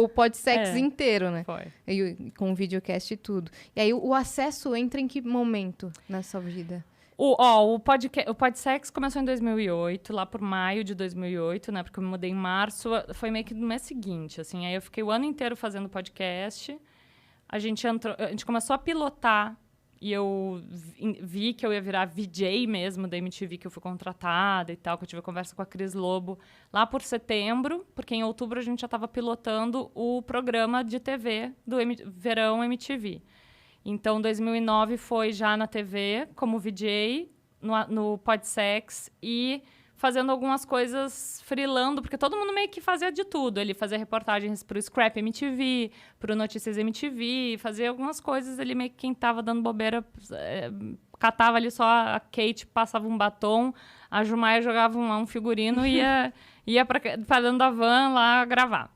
o Podsex inteiro, né? Foi. Com o videocast e tudo. E aí, o acesso entra em que momento na sua vida? O Podsex começou em 2008, lá por maio de 2008, né? Porque eu me mudei em março, foi meio que no mês seguinte, assim. Aí eu fiquei o ano inteiro fazendo podcast. A gente começou a pilotar e eu vi que eu ia virar VJ mesmo da MTV, que eu fui contratada e tal, que eu tive conversa com a Cris Lobo lá por setembro, porque em outubro a gente já estava pilotando o programa de TV do Verão MTV. Então, 2009 foi já na TV, como VJ, no Podsex, e fazendo algumas coisas freelando, porque todo mundo meio que fazia de tudo. Ele fazia reportagens para o Scrap MTV, para o Notícias MTV, fazia algumas coisas, ele meio que quem estava dando bobeira, catava ali só a Kate, passava um batom, a Jumaia jogava um figurino e ia para dentro da van lá gravar.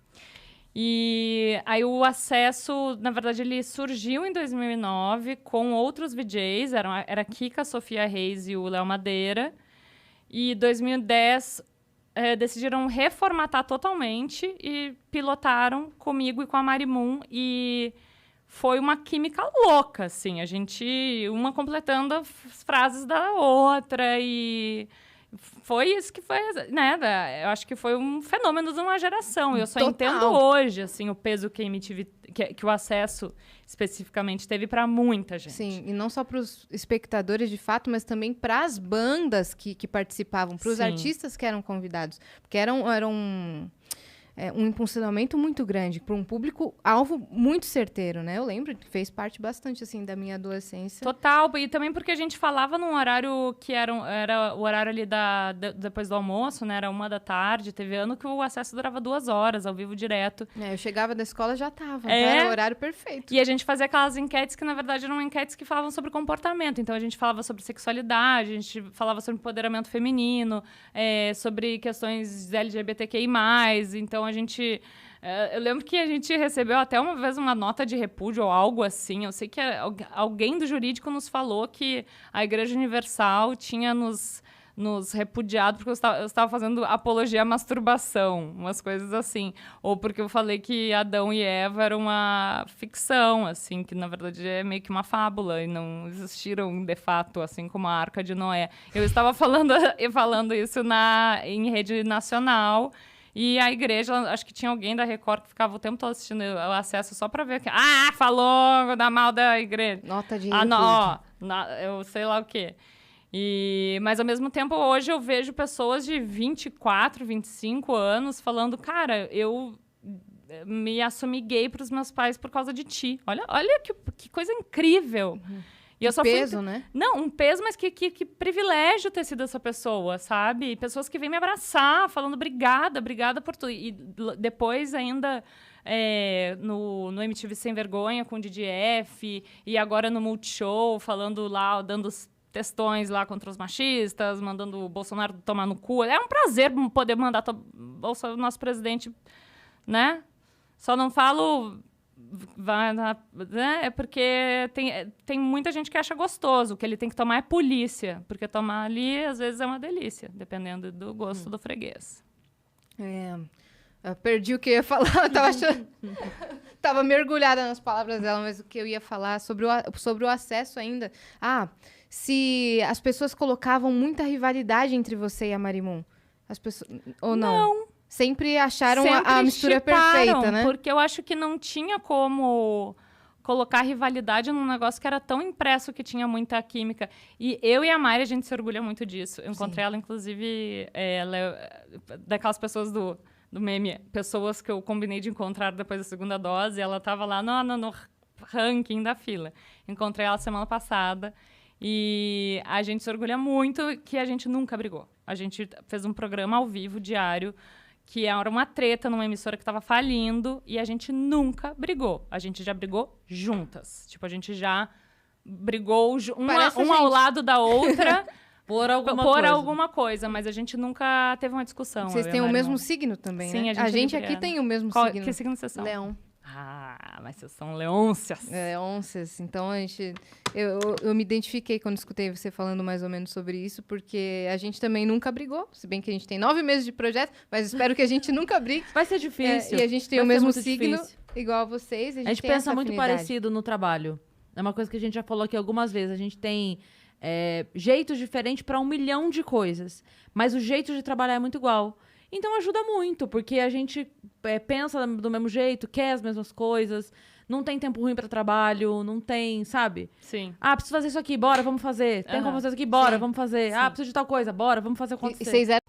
E aí o acesso, na verdade, ele surgiu em 2009 com outros VJs, era a Kika, a Sofia Reis e o Léo Madeira. E em 2010 decidiram reformatar totalmente e pilotaram comigo e com a Marimun. E foi uma química louca, assim, a gente, uma completando as frases da outra e... Foi isso que foi, né? Eu acho que foi um fenômeno de uma geração. Eu só entendo hoje, assim, o peso que a MTV, que o acesso especificamente teve para muita gente. Sim, e não só para os espectadores de fato, mas também para as bandas que participavam, para os artistas que eram convidados. Porque era um impulsionamento muito grande para um público-alvo muito certeiro, né? Eu lembro que fez parte bastante, assim, da minha adolescência. Total, e também porque a gente falava num horário que era o horário ali depois do almoço, né? Era 13h, teve ano que o acesso durava 2 horas, ao vivo direto. Eu chegava da escola já tava, então era o horário perfeito. E a gente fazia aquelas enquetes que, na verdade, eram enquetes que falavam sobre comportamento. Então, a gente falava sobre sexualidade, a gente falava sobre empoderamento feminino, sobre questões LGBTQI+, então a gente... eu lembro que a gente recebeu até uma vez uma nota de repúdio ou algo assim. Eu sei que alguém do jurídico nos falou que a Igreja Universal tinha nos repudiado porque eu estava fazendo apologia à masturbação, umas coisas assim. Ou porque eu falei que Adão e Eva era uma ficção, assim, que na verdade é meio que uma fábula e não existiram de fato, assim como a Arca de Noé. Eu estava falando isso em rede nacional. E a igreja, acho que tinha alguém da Record que ficava o tempo todo assistindo o acesso só pra ver que... falou da mal da igreja. Nota de eu sei lá o quê. Mas, ao mesmo tempo, hoje eu vejo pessoas de 24, 25 anos falando... Cara, eu me assumi gay pros meus pais por causa de ti. Olha que coisa incrível. Uhum. E eu só peso, né? Não, um peso, mas que privilégio ter sido essa pessoa, sabe? Pessoas que vêm me abraçar, falando obrigada por tudo. E depois ainda no MTV Sem Vergonha com o DDF e agora no Multishow, falando lá, dando textões lá contra os machistas, mandando o Bolsonaro tomar no cu. É um prazer poder mandar o nosso presidente, né? Só não falo... É porque tem muita gente que acha gostoso. O que ele tem que tomar é polícia. Porque tomar ali, às vezes, é uma delícia. Dependendo do gosto do freguês. Eu perdi o que eu ia falar. Eu tava achando... tava mergulhada nas palavras dela, mas o que eu ia falar sobre o acesso ainda. Se as pessoas colocavam muita rivalidade entre você e a Marimun. As pessoas... Ou não? Não. Sempre acharam a mistura perfeita, né? Porque eu acho que não tinha como colocar rivalidade num negócio que era tão impresso que tinha muita química. E eu e a Mari, a gente se orgulha muito disso. Eu encontrei ela, inclusive, ela daquelas pessoas do meme, pessoas que eu combinei de encontrar depois da segunda dose, e ela estava lá no ranking da fila. Encontrei ela semana passada. E a gente se orgulha muito que a gente nunca brigou. A gente fez um programa ao vivo, diário, que era uma treta numa emissora que estava falindo, e a gente nunca brigou. A gente já brigou juntas. Tipo, a gente já brigou uma ao lado da outra por alguma coisa, mas a gente nunca teve uma discussão. Vocês têm o mesmo signo também, Sim, né? A gente aqui tem o mesmo signo. Que signo vocês são? Leão. Ah, mas vocês são leôncias. Leôncias. Então, eu me identifiquei quando escutei você falando mais ou menos sobre isso, porque a gente também nunca brigou, se bem que a gente tem 9 meses de projeto, mas espero que a gente nunca brigue. Vai ser difícil. E a gente tem o mesmo signo, igual a vocês. A gente tem pensa essa muito afinidade. parecido no trabalho. É uma coisa que a gente já falou aqui algumas vezes. A gente tem jeitos diferentes para 1 milhão de coisas, mas o jeito de trabalhar é muito igual. Então ajuda muito, porque a gente pensa do mesmo jeito, quer as mesmas coisas, não tem tempo ruim para trabalho, não tem, sabe? Sim. Ah, preciso fazer isso aqui, bora, vamos fazer. Tem como fazer isso aqui, bora, Sim. vamos fazer. Sim. Ah, preciso de tal coisa, bora, vamos fazer acontecer. E vocês eram